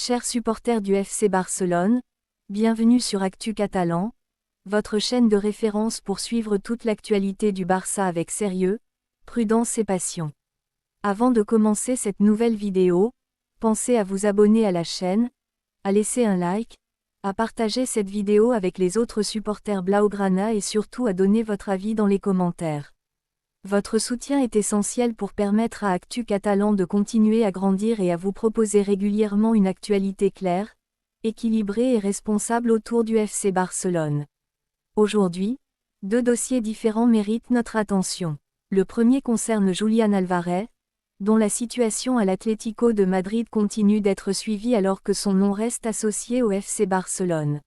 Chers supporters du FC Barcelone, bienvenue sur Actu Catalan, votre chaîne de référence pour suivre toute l'actualité du Barça avec sérieux, prudence et passion. Avant de commencer cette nouvelle vidéo, pensez à vous abonner à la chaîne, à laisser un like, à partager cette vidéo avec les autres supporters Blaugrana et surtout à donner votre avis dans les commentaires. Votre soutien est essentiel pour permettre à Actu Catalan de continuer à grandir et à vous proposer régulièrement une actualité claire, équilibrée et responsable autour du FC Barcelone. Aujourd'hui, deux dossiers différents méritent notre attention. Le premier concerne Julián Álvarez, dont la situation à l'Atlético de Madrid continue d'être suivie alors que son nom reste associé au FC Barcelone.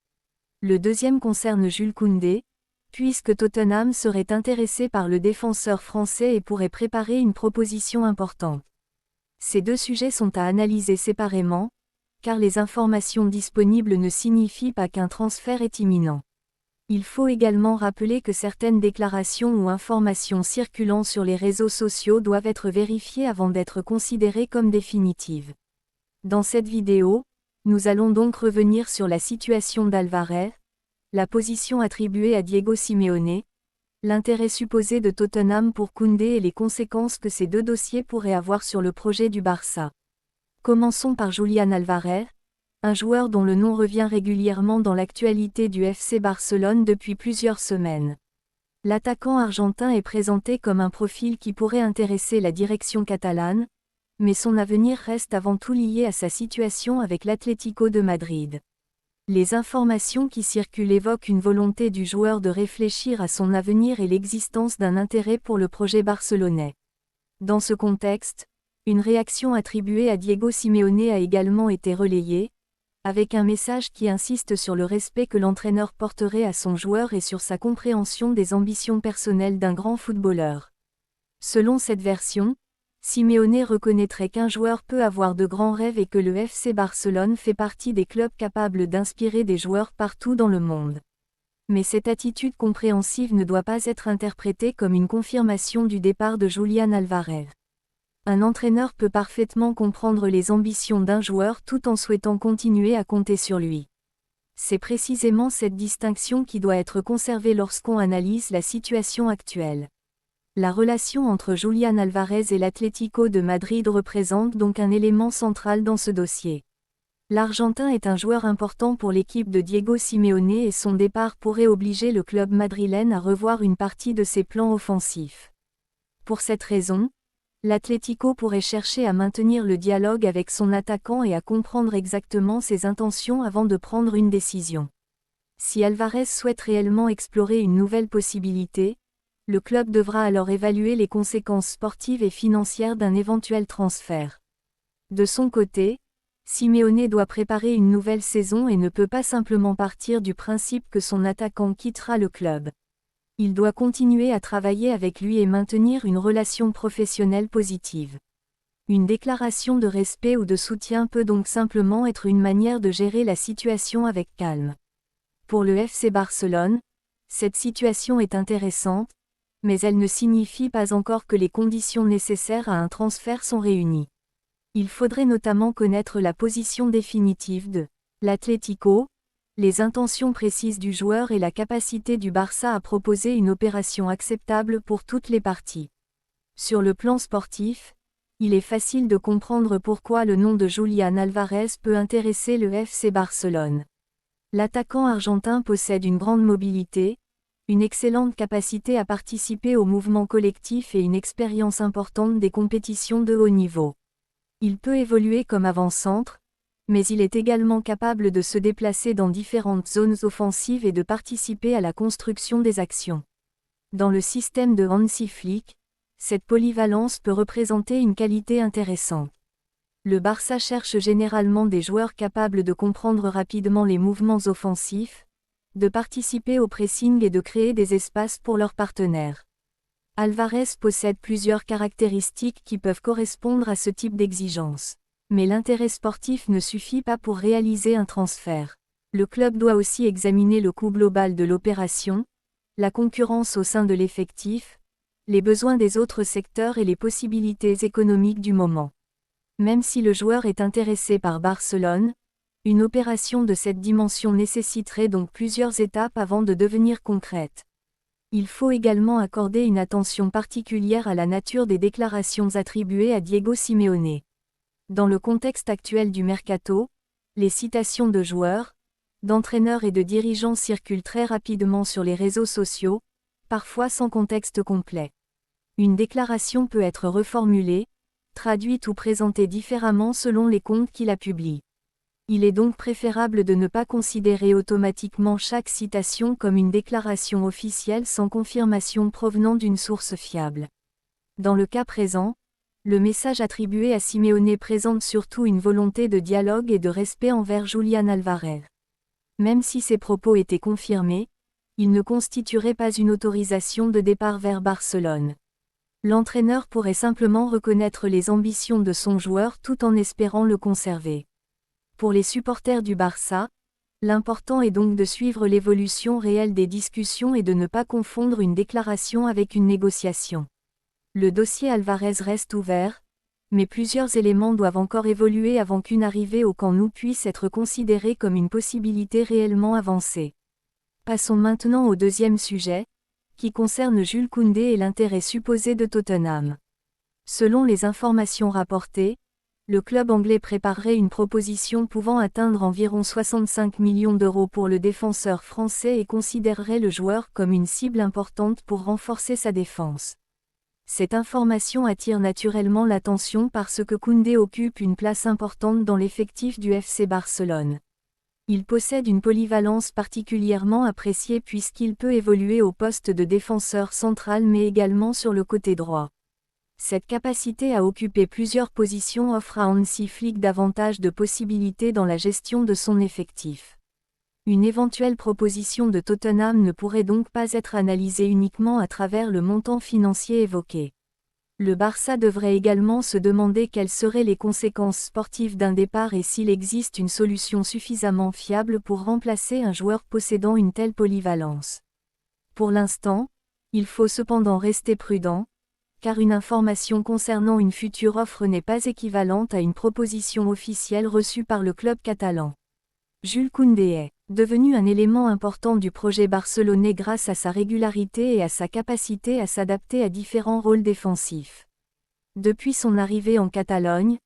Le deuxième concerne Jules Koundé, puisque Tottenham serait intéressé par le défenseur français et pourrait préparer une proposition importante. Ces deux sujets sont à analyser séparément, car les informations disponibles ne signifient pas qu'un transfert est imminent. Il faut également rappeler que certaines déclarations ou informations circulant sur les réseaux sociaux doivent être vérifiées avant d'être considérées comme définitives. Dans cette vidéo, nous allons donc revenir sur la situation d'Álvarez, la position attribuée à Diego Simeone, l'intérêt supposé de Tottenham pour Koundé et les conséquences que ces deux dossiers pourraient avoir sur le projet du Barça. Commençons par Julián Álvarez, un joueur dont le nom revient régulièrement dans l'actualité du FC Barcelone depuis plusieurs semaines. L'attaquant argentin est présenté comme un profil qui pourrait intéresser la direction catalane, mais son avenir reste avant tout lié à sa situation avec l'Atlético de Madrid. Les informations qui circulent évoquent une volonté du joueur de réfléchir à son avenir et l'existence d'un intérêt pour le projet barcelonais. Dans ce contexte, une réaction attribuée à Diego Simeone a également été relayée, avec un message qui insiste sur le respect que l'entraîneur porterait à son joueur et sur sa compréhension des ambitions personnelles d'un grand footballeur. Selon cette version, Simeone reconnaîtrait qu'un joueur peut avoir de grands rêves et que le FC Barcelone fait partie des clubs capables d'inspirer des joueurs partout dans le monde. Mais cette attitude compréhensive ne doit pas être interprétée comme une confirmation du départ de Julián Álvarez. Un entraîneur peut parfaitement comprendre les ambitions d'un joueur tout en souhaitant continuer à compter sur lui. C'est précisément cette distinction qui doit être conservée lorsqu'on analyse la situation actuelle. La relation entre Julián Álvarez et l'Atlético de Madrid représente donc un élément central dans ce dossier. L'Argentin est un joueur important pour l'équipe de Diego Simeone et son départ pourrait obliger le club madrilène à revoir une partie de ses plans offensifs. Pour cette raison, l'Atlético pourrait chercher à maintenir le dialogue avec son attaquant et à comprendre exactement ses intentions avant de prendre une décision. Si Álvarez souhaite réellement explorer une nouvelle possibilité, le club devra alors évaluer les conséquences sportives et financières d'un éventuel transfert. De son côté, Simeone doit préparer une nouvelle saison et ne peut pas simplement partir du principe que son attaquant quittera le club. Il doit continuer à travailler avec lui et maintenir une relation professionnelle positive. Une déclaration de respect ou de soutien peut donc simplement être une manière de gérer la situation avec calme. Pour le FC Barcelone, cette situation est intéressante, mais elle ne signifie pas encore que les conditions nécessaires à un transfert sont réunies. Il faudrait notamment connaître la position définitive de l'Atlético, les intentions précises du joueur et la capacité du Barça à proposer une opération acceptable pour toutes les parties. Sur le plan sportif, il est facile de comprendre pourquoi le nom de Julián Álvarez peut intéresser le FC Barcelone. L'attaquant argentin possède une grande mobilité, une excellente capacité à participer au mouvement collectif et une expérience importante des compétitions de haut niveau. Il peut évoluer comme avant-centre, mais il est également capable de se déplacer dans différentes zones offensives et de participer à la construction des actions. Dans le système de Hansi Flick, cette polyvalence peut représenter une qualité intéressante. Le Barça cherche généralement des joueurs capables de comprendre rapidement les mouvements offensifs, de participer au pressing et de créer des espaces pour leurs partenaires. Álvarez possède plusieurs caractéristiques qui peuvent correspondre à ce type d'exigence. Mais l'intérêt sportif ne suffit pas pour réaliser un transfert. Le club doit aussi examiner le coût global de l'opération, la concurrence au sein de l'effectif, les besoins des autres secteurs et les possibilités économiques du moment. Même si le joueur est intéressé par Barcelone, Une opération de cette dimension nécessiterait donc plusieurs étapes avant de devenir concrète. Il faut également accorder une attention particulière à la nature des déclarations attribuées à Diego Simeone. Dans le contexte actuel du mercato, les citations de joueurs, d'entraîneurs et de dirigeants circulent très rapidement sur les réseaux sociaux, parfois sans contexte complet. Une déclaration peut être reformulée, traduite ou présentée différemment selon les comptes qui la publient. Il est donc préférable de ne pas considérer automatiquement chaque citation comme une déclaration officielle sans confirmation provenant d'une source fiable. Dans le cas présent, le message attribué à Simeone présente surtout une volonté de dialogue et de respect envers Julián Álvarez. Même si ces propos étaient confirmés, ils ne constitueraient pas une autorisation de départ vers Barcelone. L'entraîneur pourrait simplement reconnaître les ambitions de son joueur tout en espérant le conserver. Pour les supporters du Barça, l'important est donc de suivre l'évolution réelle des discussions et de ne pas confondre une déclaration avec une négociation. Le dossier Álvarez reste ouvert, mais plusieurs éléments doivent encore évoluer avant qu'une arrivée au Camp Nou puisse être considérée comme une possibilité réellement avancée. Passons maintenant au deuxième sujet, qui concerne Jules Koundé et l'intérêt supposé de Tottenham. Selon les informations rapportées, le club anglais préparerait une proposition pouvant atteindre environ 65 millions d'euros pour le défenseur français et considérerait le joueur comme une cible importante pour renforcer sa défense. Cette information attire naturellement l'attention parce que Koundé occupe une place importante dans l'effectif du FC Barcelone. Il possède une polyvalence particulièrement appréciée puisqu'il peut évoluer au poste de défenseur central mais également sur le côté droit. Cette capacité à occuper plusieurs positions offre à Hansi Flick davantage de possibilités dans la gestion de son effectif. Une éventuelle proposition de Tottenham ne pourrait donc pas être analysée uniquement à travers le montant financier évoqué. Le Barça devrait également se demander quelles seraient les conséquences sportives d'un départ et s'il existe une solution suffisamment fiable pour remplacer un joueur possédant une telle polyvalence. Pour l'instant, il faut cependant rester prudent, car une information concernant une future offre n'est pas équivalente à une proposition officielle reçue par le club catalan. Jules Koundé est devenu un élément important du projet barcelonais grâce à sa régularité et à sa capacité à s'adapter à différents rôles défensifs. Depuis son arrivée en Catalogne,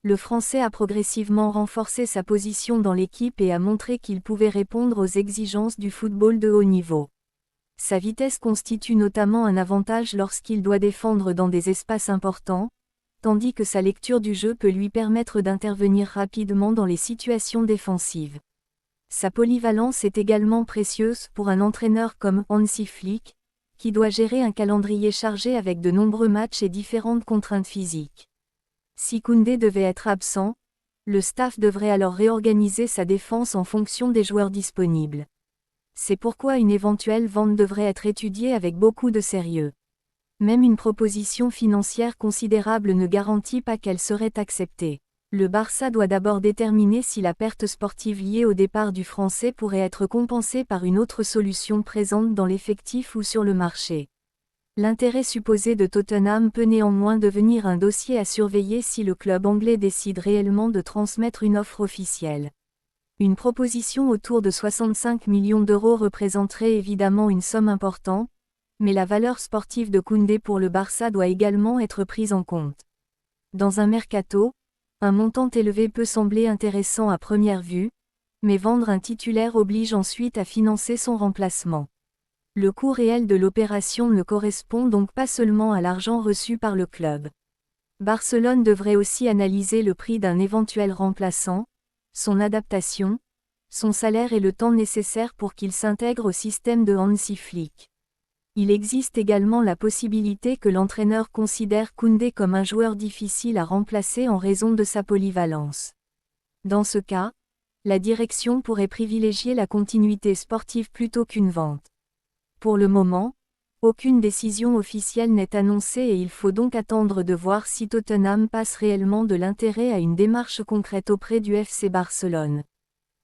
le Français a progressivement renforcé sa position dans l'équipe et a montré qu'il pouvait répondre aux exigences du football de haut niveau. Sa vitesse constitue notamment un avantage lorsqu'il doit défendre dans des espaces importants, tandis que sa lecture du jeu peut lui permettre d'intervenir rapidement dans les situations défensives. Sa polyvalence est également précieuse pour un entraîneur comme Hansi Flick, qui doit gérer un calendrier chargé avec de nombreux matchs et différentes contraintes physiques. Si Koundé devait être absent, le staff devrait alors réorganiser sa défense en fonction des joueurs disponibles. C'est pourquoi une éventuelle vente devrait être étudiée avec beaucoup de sérieux. Même une proposition financière considérable ne garantit pas qu'elle serait acceptée. Le Barça doit d'abord déterminer si la perte sportive liée au départ du Français pourrait être compensée par une autre solution présente dans l'effectif ou sur le marché. L'intérêt supposé de Tottenham peut néanmoins devenir un dossier à surveiller si le club anglais décide réellement de transmettre une offre officielle. Une proposition autour de 65 millions d'euros représenterait évidemment une somme importante, mais la valeur sportive de Koundé pour le Barça doit également être prise en compte. Dans un mercato, un montant élevé peut sembler intéressant à première vue, mais vendre un titulaire oblige ensuite à financer son remplacement. Le coût réel de l'opération ne correspond donc pas seulement à l'argent reçu par le club. Barcelone devrait aussi analyser le prix d'un éventuel remplaçant, son adaptation, son salaire et le temps nécessaire pour qu'il s'intègre au système de Hansi Flick. Il existe également la possibilité que l'entraîneur considère Koundé comme un joueur difficile à remplacer en raison de sa polyvalence. Dans ce cas, la direction pourrait privilégier la continuité sportive plutôt qu'une vente. Pour le moment, aucune décision officielle n'est annoncée et il faut donc attendre de voir si Tottenham passe réellement de l'intérêt à une démarche concrète auprès du FC Barcelone.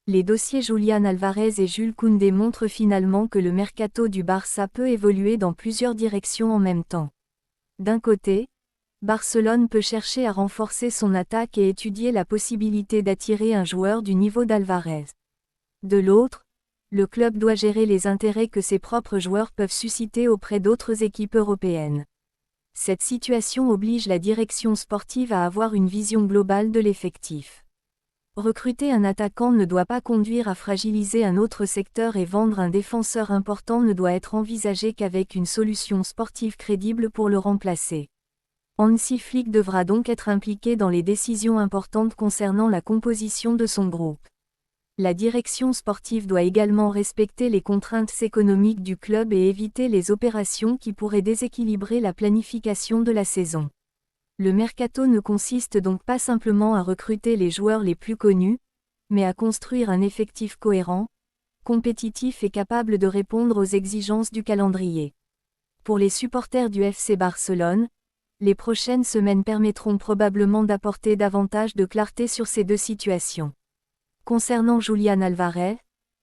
Les dossiers Julián Álvarez et Jules Koundé montrent finalement que le mercato du Barça peut évoluer dans plusieurs directions en même temps. D'un côté, Barcelone peut chercher à renforcer son attaque et étudier la possibilité d'attirer un joueur du niveau d'Alvarez. De l'autre, le club doit gérer les intérêts que ses propres joueurs peuvent susciter auprès d'autres équipes européennes. Cette situation oblige la direction sportive à avoir une vision globale de l'effectif. Recruter un attaquant ne doit pas conduire à fragiliser un autre secteur et vendre un défenseur important ne doit être envisagé qu'avec une solution sportive crédible pour le remplacer. Hansi Flick devra donc être impliqué dans les décisions importantes concernant la composition de son groupe. La direction sportive doit également respecter les contraintes économiques du club et éviter les opérations qui pourraient déséquilibrer la planification de la saison. Le mercato ne consiste donc pas simplement à recruter les joueurs les plus connus, mais à construire un effectif cohérent, compétitif et capable de répondre aux exigences du calendrier. Pour les supporters du FC Barcelone, les prochaines semaines permettront probablement d'apporter davantage de clarté sur ces deux situations. Concernant Julián Álvarez,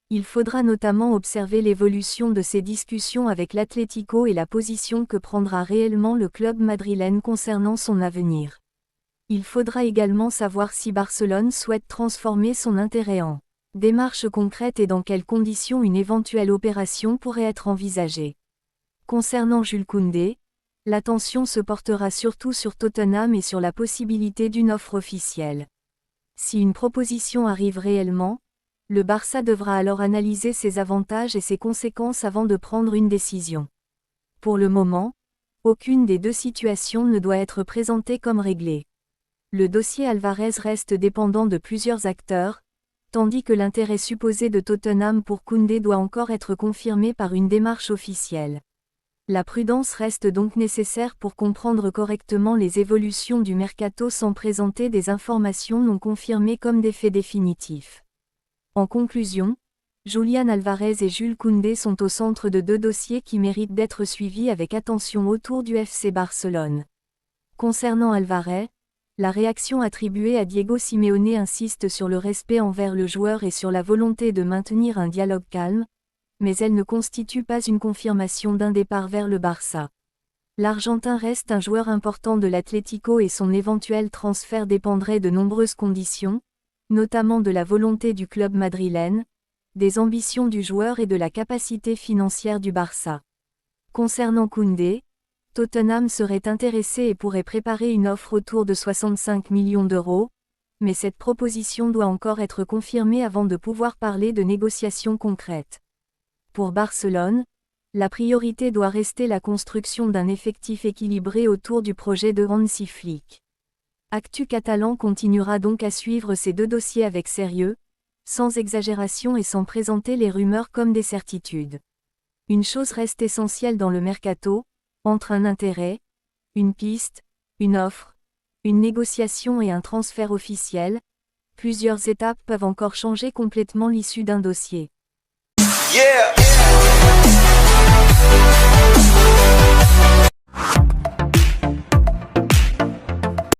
il faudra notamment observer l'évolution de ses discussions avec l'Atlético et la position que prendra réellement le club madrilène concernant son avenir. Il faudra également savoir si Barcelone souhaite transformer son intérêt en démarche concrète et dans quelles conditions une éventuelle opération pourrait être envisagée. Concernant Jules Koundé, l'attention se portera surtout sur Tottenham et sur la possibilité d'une offre officielle. Si une proposition arrive réellement, le Barça devra alors analyser ses avantages et ses conséquences avant de prendre une décision. Pour le moment, aucune des deux situations ne doit être présentée comme réglée. Le dossier Álvarez reste dépendant de plusieurs acteurs, tandis que l'intérêt supposé de Tottenham pour Koundé doit encore être confirmé par une démarche officielle. La prudence reste donc nécessaire pour comprendre correctement les évolutions du mercato sans présenter des informations non confirmées comme des faits définitifs. En conclusion, Julián Álvarez et Jules Koundé sont au centre de deux dossiers qui méritent d'être suivis avec attention autour du FC Barcelone. Concernant Álvarez, la réaction attribuée à Diego Simeone insiste sur le respect envers le joueur et sur la volonté de maintenir un dialogue calme, mais elle ne constitue pas une confirmation d'un départ vers le Barça. L'Argentin reste un joueur important de l'Atlético et son éventuel transfert dépendrait de nombreuses conditions, notamment de la volonté du club madrilène, des ambitions du joueur et de la capacité financière du Barça. Concernant Koundé, Tottenham serait intéressé et pourrait préparer une offre autour de 65 millions d'euros, mais cette proposition doit encore être confirmée avant de pouvoir parler de négociations concrètes. Pour Barcelone, la priorité doit rester la construction d'un effectif équilibré autour du projet de Hansi Flick. Actu Catalan continuera donc à suivre ces deux dossiers avec sérieux, sans exagération et sans présenter les rumeurs comme des certitudes. Une chose reste essentielle dans le mercato, entre un intérêt, une piste, une offre, une négociation et un transfert officiel, plusieurs étapes peuvent encore changer complètement l'issue d'un dossier. Yeah.